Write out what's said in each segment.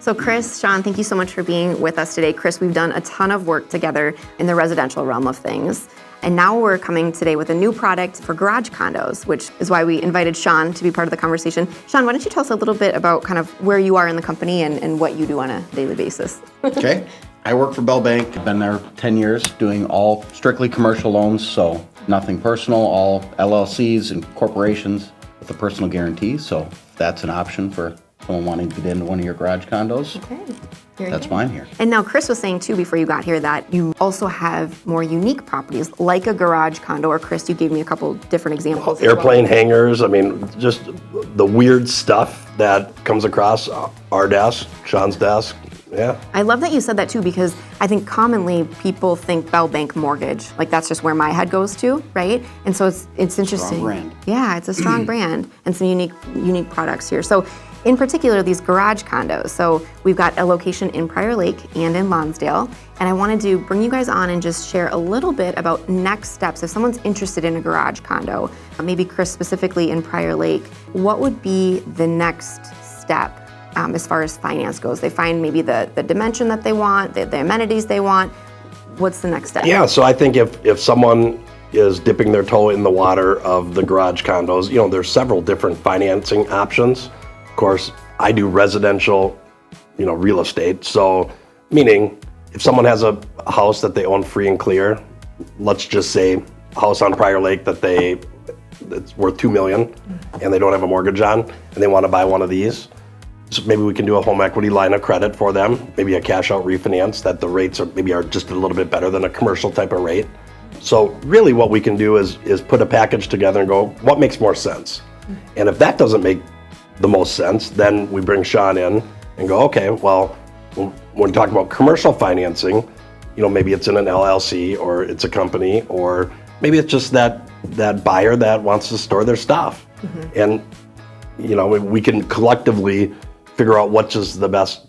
So Chris, Sean, thank you so much for being with us today. Chris, we've done a ton of work together in the residential realm of things. And now we're coming today with a new product for garage condos, which is why we invited Sean to be part of the conversation. Sean, why don't you tell us a little bit about kind of where you are in the company and what you do on a daily basis? Okay. I work for Bell Bank. I've been there 10 years doing all strictly commercial loans, so nothing personal, all LLCs and corporations with a personal guarantee. So that's an option for someone wanting to get into one of your garage condos. Okay. That's mine here. And now Chris was saying too before you got here that you also have more unique properties like a garage condo, or Chris, you gave me a couple different examples. Airplane hangars, I mean, just the weird stuff that comes across our desk, Sean's desk, yeah. I love that you said that too, because I think commonly people think Bell Bank mortgage, like that's just where my head goes to, right? And so it's interesting. Strong brand. Yeah, it's a strong brand and some unique products here. So in particular, these garage condos. So we've got a location in Prior Lake and in Lonsdale. And I wanted to bring you guys on and just share a little bit about next steps. If someone's interested in a garage condo, maybe Chris specifically in Prior Lake, what would be the next step as far as finance goes? They find maybe the dimension that they want, the amenities they want. What's the next step? Yeah, so I think if someone is dipping their toe in the water of the garage condos, you know, there's several different financing options. Of course, I do residential, you know, real estate. So meaning if someone has a house that they own free and clear, let's just say a house on Prior Lake that's worth $2 million and they don't have a mortgage on and they want to buy one of these. So maybe we can do a home equity line of credit for them, maybe a cash out refinance that the rates are just a little bit better than a commercial type of rate. So really what we can do is put a package together and go, what makes more sense? And if that doesn't make the most sense, then we bring Sean in and go, okay, well, when we talk about commercial financing, you know, maybe it's in an LLC or it's a company, or maybe it's just that buyer that wants to store their stuff. And, you know, we can collectively figure out what's just the best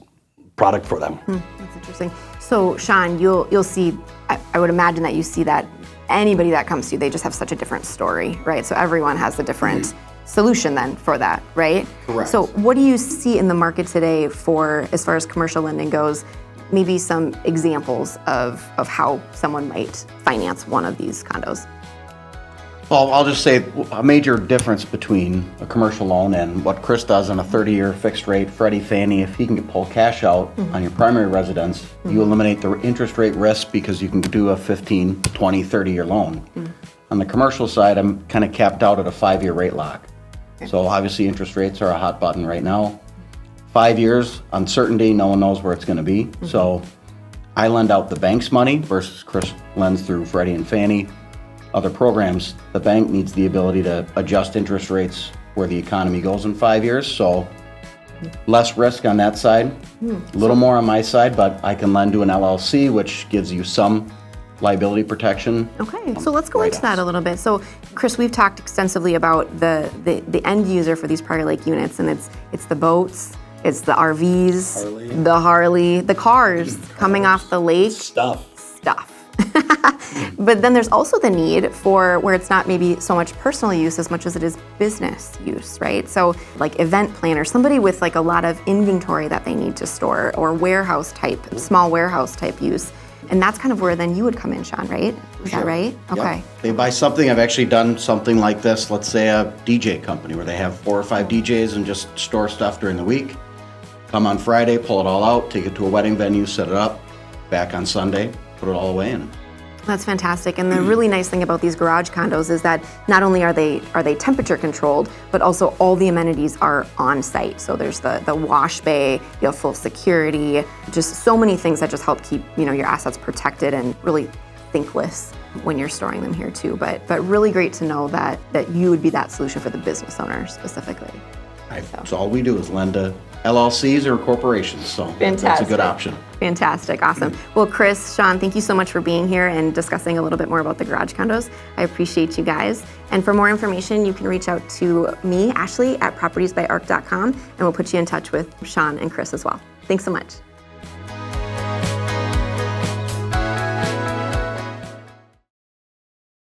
product for them. That's interesting. So Sean, you'll see, I would imagine that you see that anybody that comes to you, they just have such a different story, right? So everyone has a different solution then for that, right? Correct. So what do you see in the market today for, as far as commercial lending goes, maybe some examples of how someone might finance one of these condos? Well, I'll just say a major difference between a commercial loan and what Chris does on a 30-year fixed rate, Freddie, Fannie, if he can pull cash out on your primary residence, you eliminate the interest rate risk because you can do a 15, 20, 30-year loan. On the commercial side, I'm kind of capped out at a 5-year rate lock. So obviously interest rates are a hot button right now. 5 years, uncertainty, no one knows where it's going to be. So I lend out the bank's money versus Chris lends through Freddie and Fannie. Other programs, the bank needs the ability to adjust interest rates where the economy goes in 5 years. So less risk on that side, a little more on my side, but I can lend to an LLC, which gives you some liability protection. Okay, so let's go into that a little bit. So Chris, we've talked extensively about the end user for these Prior Lake units, and it's the boats, it's the RVs, the Harley, the cars coming off the lake. Stuff. But then there's also the need for where it's not maybe so much personal use as much as it is business use, right? So like event planner, somebody with like a lot of inventory that they need to store, or warehouse type, small warehouse type use. And that's kind of where then you would come in, Sean, right? Is that right? Okay. Yep. They buy something. I've actually done something like this. Let's say a DJ company where they have 4 or 5 DJs and just store stuff during the week. Come on Friday, pull it all out, take it to a wedding venue, set it up. Back on Sunday, put it all away in. That's fantastic. And the really nice thing about these garage condos is that not only are they temperature controlled, but also all the amenities are on site. So there's the wash bay, you have full security, just so many things that just help keep, you know, your assets protected and really thinkless when you're storing them here too. But really great to know that you would be that solution for the business owner specifically. So all we do is lend to LLCs or corporations, so that's a good option. Fantastic, awesome. Well, Chris, Sean, thank you so much for being here and discussing a little bit more about the garage condos. I appreciate you guys. And for more information, you can reach out to me, Ashley, at propertiesbyarc.com, and we'll put you in touch with Sean and Chris as well. Thanks so much.